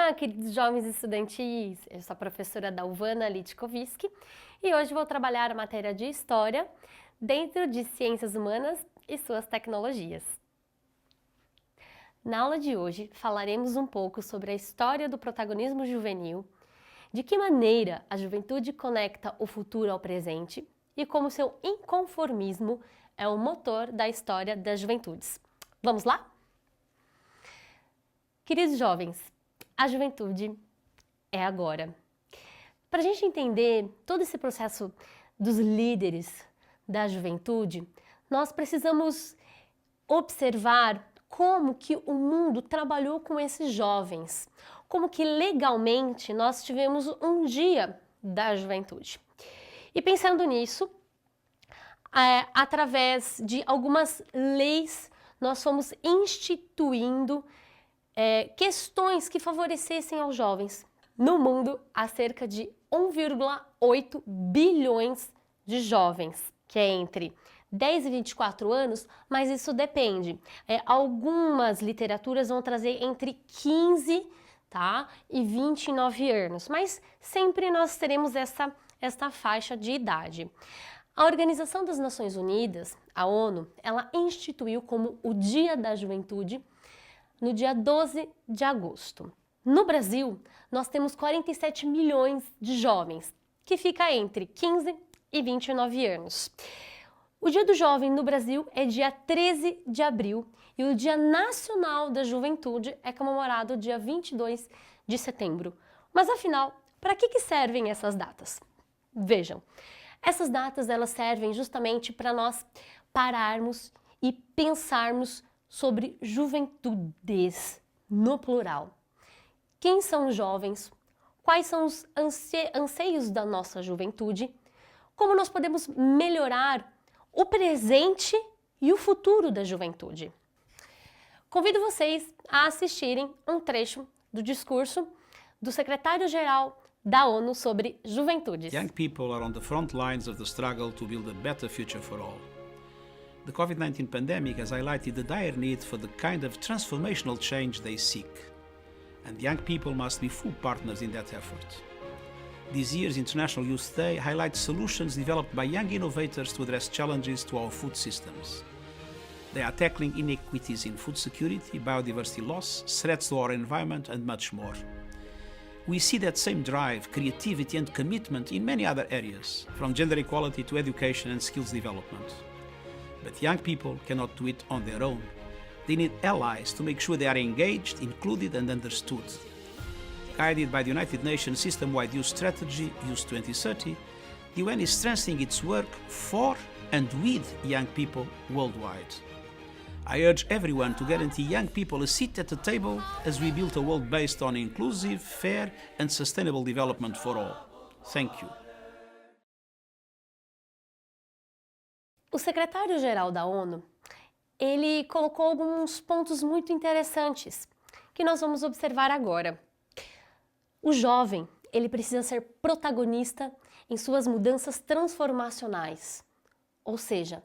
Olá, queridos jovens estudantis! Eu sou a professora Dalvana Litkoviski e hoje vou trabalhar a matéria de História dentro de Ciências Humanas e suas tecnologias. Na aula de hoje falaremos um pouco sobre a história do protagonismo juvenil, de que maneira a juventude conecta o futuro ao presente e como seu inconformismo é o motor da história das juventudes. Vamos lá? Queridos jovens, a juventude é agora. Para a gente entender todo esse processo dos líderes da juventude, nós precisamos observar como que o mundo trabalhou com esses jovens, como que legalmente nós tivemos um dia da juventude. E pensando nisso, através de algumas leis, nós fomos instituindo questões que favorecessem aos jovens. No mundo, há cerca de 1,8 bilhões de jovens, que é entre 10 e 24 anos, mas isso depende. Algumas literaturas vão trazer entre 15 e 29 anos, mas sempre nós teremos esta faixa de idade. A Organização das Nações Unidas, a ONU, ela instituiu como o Dia da Juventude no dia 12 de agosto. No Brasil, nós temos 47 milhões de jovens, que fica entre 15 e 29 anos. O Dia do Jovem no Brasil é dia 13 de abril e o Dia Nacional da Juventude é comemorado dia 22 de setembro. Mas afinal, para que servem essas datas? Vejam, essas datas elas servem justamente para nós pararmos e pensarmos sobre juventudes no plural. Quem são os jovens? Quais são os anseios da nossa juventude? Como nós podemos melhorar o presente e o futuro da juventude? Convido vocês a assistirem um trecho do discurso do secretário-geral da ONU sobre juventudes. Young people are on the front lines of the struggle to build a better future for all. The COVID-19 pandemic has highlighted the dire need for the kind of transformational change they seek, and young people must be full partners in that effort. This year's International Youth Day highlights solutions developed by young innovators to address challenges to our food systems. They are tackling inequities in food security, biodiversity loss, threats to our environment, and much more. We see that same drive, creativity, and commitment in many other areas, from gender equality to education and skills development. But young people cannot do it on their own. They need allies to make sure they are engaged, included, and understood. Guided by the United Nations System-Wide Youth Strategy, Youth 2030, the UN is strengthening its work for and with young people worldwide. I urge everyone to guarantee young people a seat at the table as we build a world based on inclusive, fair, and sustainable development for all. Thank you. O secretário-geral da ONU, ele colocou alguns pontos muito interessantes que nós vamos observar agora. O jovem, ele precisa ser protagonista em suas mudanças transformacionais. Ou seja,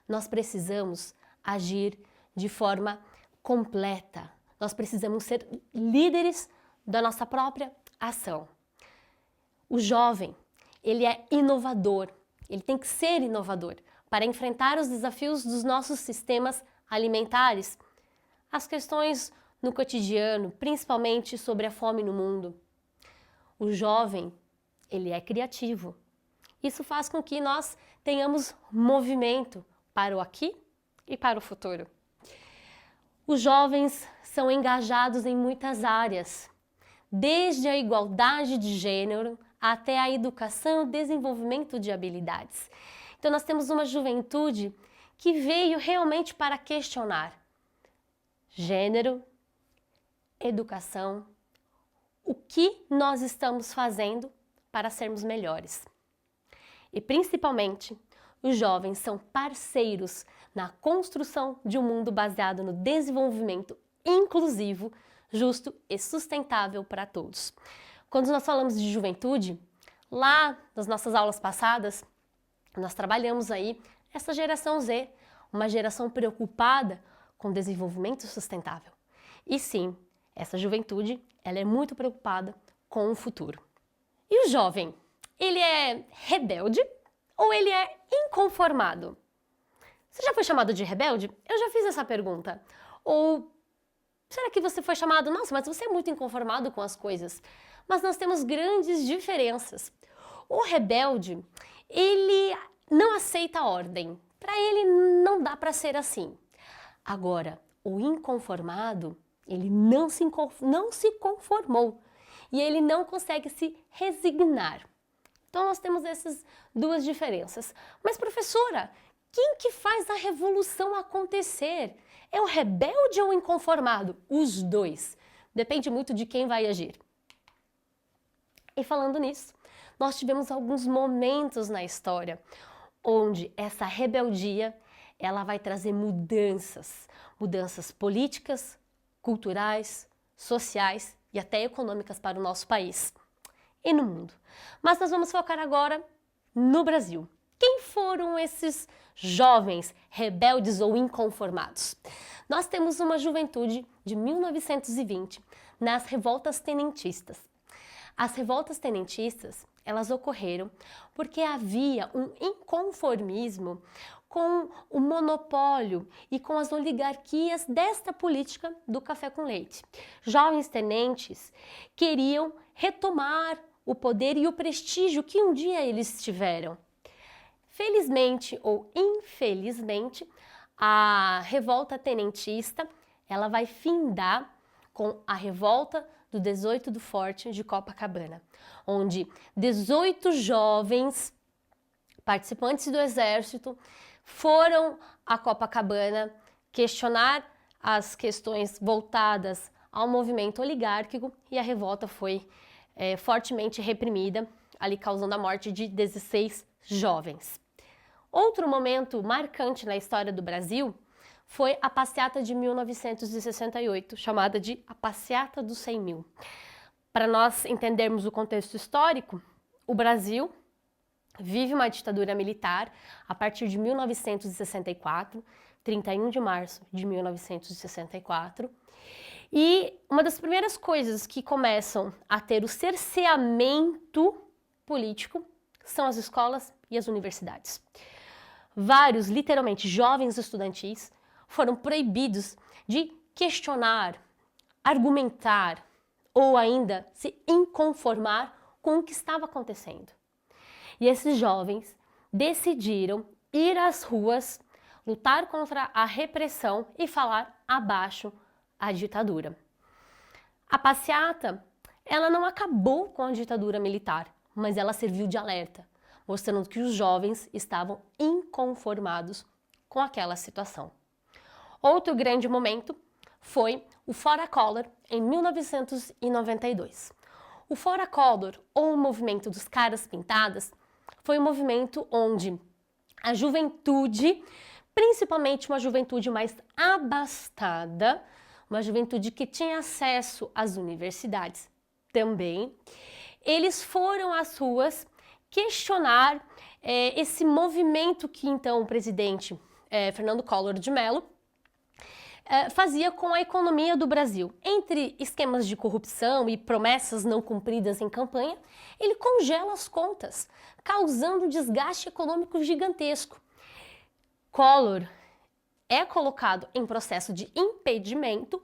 nós precisamos agir de forma completa. Nós precisamos ser líderes da nossa própria ação. O jovem, ele é inovador, ele tem que ser inovador para enfrentar os desafios dos nossos sistemas alimentares, as questões no cotidiano, principalmente sobre a fome no mundo. O jovem, ele é criativo. Isso faz com que nós tenhamos movimento para o aqui e para o futuro. Os jovens são engajados em muitas áreas, desde a igualdade de gênero até a educação e o desenvolvimento de habilidades. Então nós temos uma juventude que veio realmente para questionar gênero, educação, o que nós estamos fazendo para sermos melhores. E principalmente, os jovens são parceiros na construção de um mundo baseado no desenvolvimento inclusivo, justo e sustentável para todos. Quando nós falamos de juventude, lá nas nossas aulas passadas, nós trabalhamos aí essa geração Z, uma geração preocupada com desenvolvimento sustentável. E sim, Essa juventude, ela é muito preocupada com o futuro. E o jovem, ele é rebelde ou ele é inconformado? Você já foi chamado de rebelde? Eu já fiz essa pergunta. Ou será que você foi chamado, nossa, mas você é muito inconformado com as coisas? Mas nós temos grandes diferenças. O rebelde, ele não aceita a ordem. Para ele não dá para ser assim. Agora, o inconformado, ele não se conformou e ele não consegue se resignar. Então nós temos essas duas diferenças. Mas professora, quem que faz a revolução acontecer? É o rebelde ou o inconformado? Os dois. Depende muito de quem vai agir. E falando nisso, nós tivemos alguns momentos na história onde essa rebeldia, ela vai trazer mudanças políticas, culturais, sociais e até econômicas para o nosso país e no mundo. Mas nós vamos focar agora no Brasil. Quem foram esses jovens rebeldes ou inconformados? Nós temos uma juventude de 1920 nas revoltas tenentistas. As revoltas tenentistas, elas ocorreram porque havia um inconformismo com o monopólio e com as oligarquias desta política do café com leite. Jovens tenentes queriam retomar o poder e o prestígio que um dia eles tiveram. Felizmente ou infelizmente, a revolta tenentista, ela vai findar com a revolta do 18 do Forte de Copacabana, onde 18 jovens participantes do exército foram a Copacabana questionar as questões voltadas ao movimento oligárquico e a revolta foi fortemente reprimida, ali causando a morte de 16 jovens. Outro momento marcante na história do Brasil foi a passeata de 1968, chamada de a Passeata dos 100 mil. Para nós entendermos o contexto histórico, o Brasil vive uma ditadura militar a partir de 1964, 31 de março de 1964, e uma das primeiras coisas que começam a ter o cerceamento político são as escolas e as universidades. Vários, literalmente, jovens estudantis foram proibidos de questionar, argumentar ou ainda se inconformar com o que estava acontecendo. E esses jovens decidiram ir às ruas, lutar contra a repressão e falar abaixo a ditadura. A passeata, ela não acabou com a ditadura militar, mas ela serviu de alerta, mostrando que os jovens estavam inconformados com aquela situação. Outro grande momento foi o Fora Collor, em 1992. O Fora Collor, ou o movimento dos caras pintadas, foi um movimento onde a juventude, principalmente uma juventude mais abastada, uma juventude que tinha acesso às universidades também, eles foram às ruas questionar esse movimento que então o presidente Fernando Collor de Mello fazia com a economia do Brasil. Entre esquemas de corrupção e promessas não cumpridas em campanha, ele congela as contas, causando um desgaste econômico gigantesco. Collor é colocado em processo de impedimento,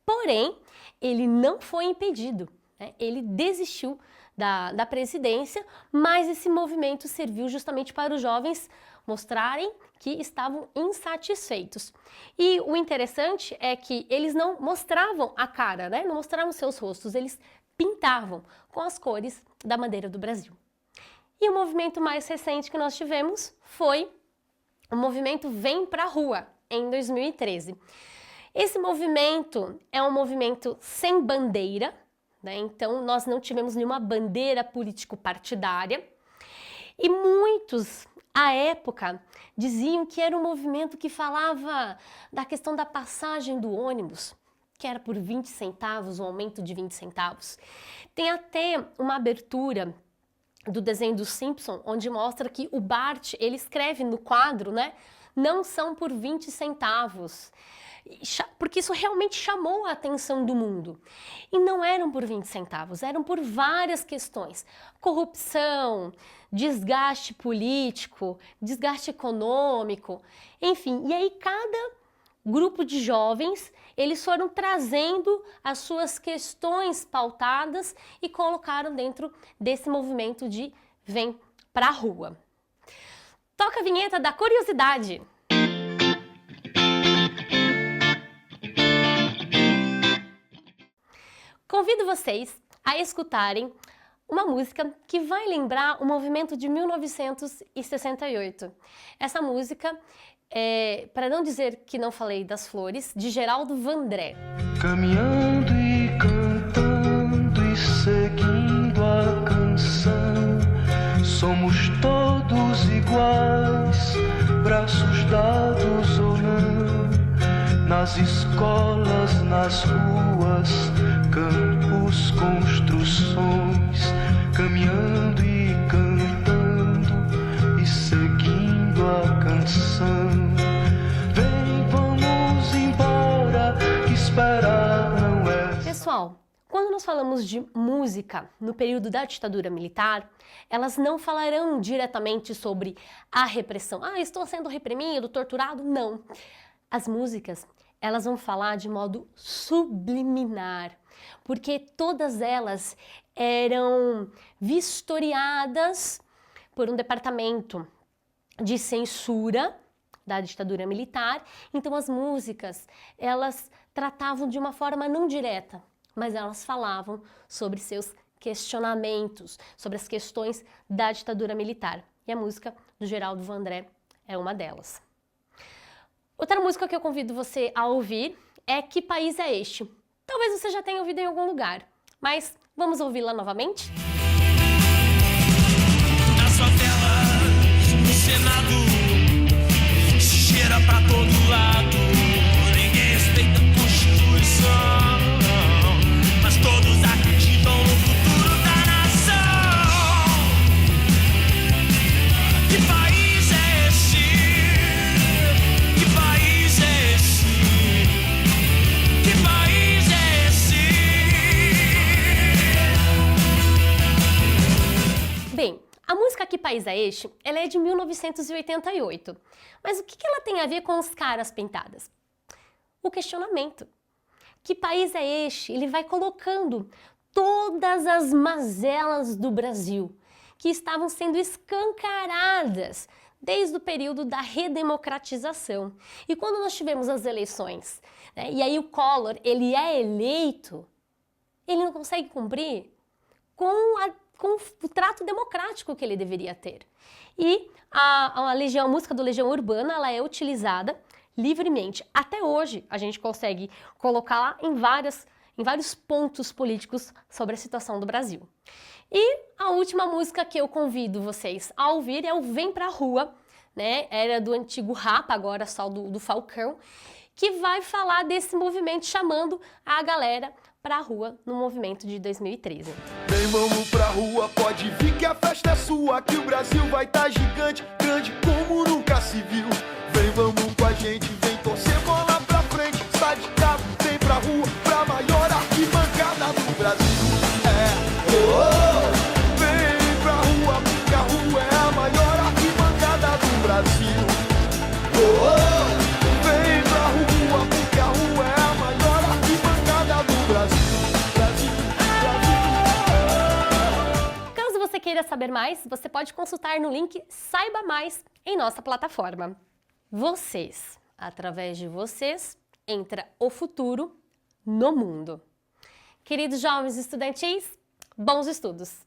porém, ele não foi impedido, né? Ele desistiu da presidência, mas esse movimento serviu justamente para os jovens mostrarem que estavam insatisfeitos. E o interessante é que eles não mostravam a cara, né? Não mostravam seus rostos, eles pintavam com as cores da bandeira do Brasil. E o movimento mais recente que nós tivemos foi o movimento Vem Pra Rua, em 2013. Esse movimento é um movimento sem bandeira, né? Então nós não tivemos nenhuma bandeira político-partidária e muitos, à época, diziam que era um movimento que falava da questão da passagem do ônibus, que era por 20 centavos, um aumento de 20 centavos. Tem até uma abertura do desenho do Simpson, onde mostra que o Bart, ele escreve no quadro, né? Não são por 20 centavos. porque isso realmente chamou a atenção do mundo. E não eram por 20 centavos, eram por várias questões. Corrupção, desgaste político, desgaste econômico, enfim. E aí cada grupo de jovens, eles foram trazendo as suas questões pautadas e colocaram dentro desse movimento de Vem pra Rua. Toca a vinheta da curiosidade! Convido vocês a escutarem uma música que vai lembrar o movimento de 1968. Essa música é, para não dizer que não falei das flores, de Geraldo Vandré. Caminhando e cantando e seguindo a canção, somos todos iguais, braços dados ou não, nas escolas, nas ruas, campos, construções, caminhando e cantando e seguindo a canção. Vem, vamos embora, que esperar não é. Pessoal, quando nós falamos de música no período da ditadura militar, elas não falarão diretamente sobre a repressão. Ah, estou sendo reprimido, torturado. Não. As músicas, elas vão falar de modo subliminar, porque todas elas eram vistoriadas por um departamento de censura da ditadura militar. Então as músicas, elas tratavam de uma forma não direta, mas elas falavam sobre seus questionamentos, sobre as questões da ditadura militar. E a música do Geraldo Vandré é uma delas. Outra música que eu convido você a ouvir é Que País é Este? Talvez você já tenha ouvido em algum lugar, mas vamos ouvi-la novamente? Na sua tela, no Senado, cheira pra todo lado, ninguém respeita a Constituição, mas todos acreditam no futuro da nação. Que país é esse? Que país é esse? Que país é esse? Bem, a música Que País é Este? Ela é de 1988. Mas o que ela tem a ver com os caras pintadas? O questionamento. Que país é este? Ele vai colocando todas as mazelas do Brasil que estavam sendo escancaradas desde o período da redemocratização. E quando nós tivemos as eleições, né, e aí o Collor, ele é eleito, ele não consegue cumprir com o trato democrático que ele deveria ter. E a música do Legião Urbana, ela é utilizada livremente. Até hoje, a gente consegue colocá-la em vários pontos políticos sobre a situação do Brasil. E a última música que eu convido vocês a ouvir é o Vem Pra Rua, né? Era do antigo Rapa, agora só do Falcão, que vai falar desse movimento, chamando a galera pra rua no movimento de 2013. Vem, vamos pra rua, pode vir que a festa é sua, que o Brasil vai tá gigante, grande como nunca se viu. Vem, vamos com a gente, vem torcer bola pra frente, sai de casa, vem pra rua, pra maior arquibancada do Brasil. Vem pra rua, porque a rua é a maior arquibancada do Brasil. Vem pra rua, porque a rua é a maior arquibancada do Brasil. Caso você queira saber mais, você pode consultar no link Saiba Mais em nossa plataforma. Vocês, através de vocês, entra o futuro no mundo. Queridos jovens estudantis, bons estudos!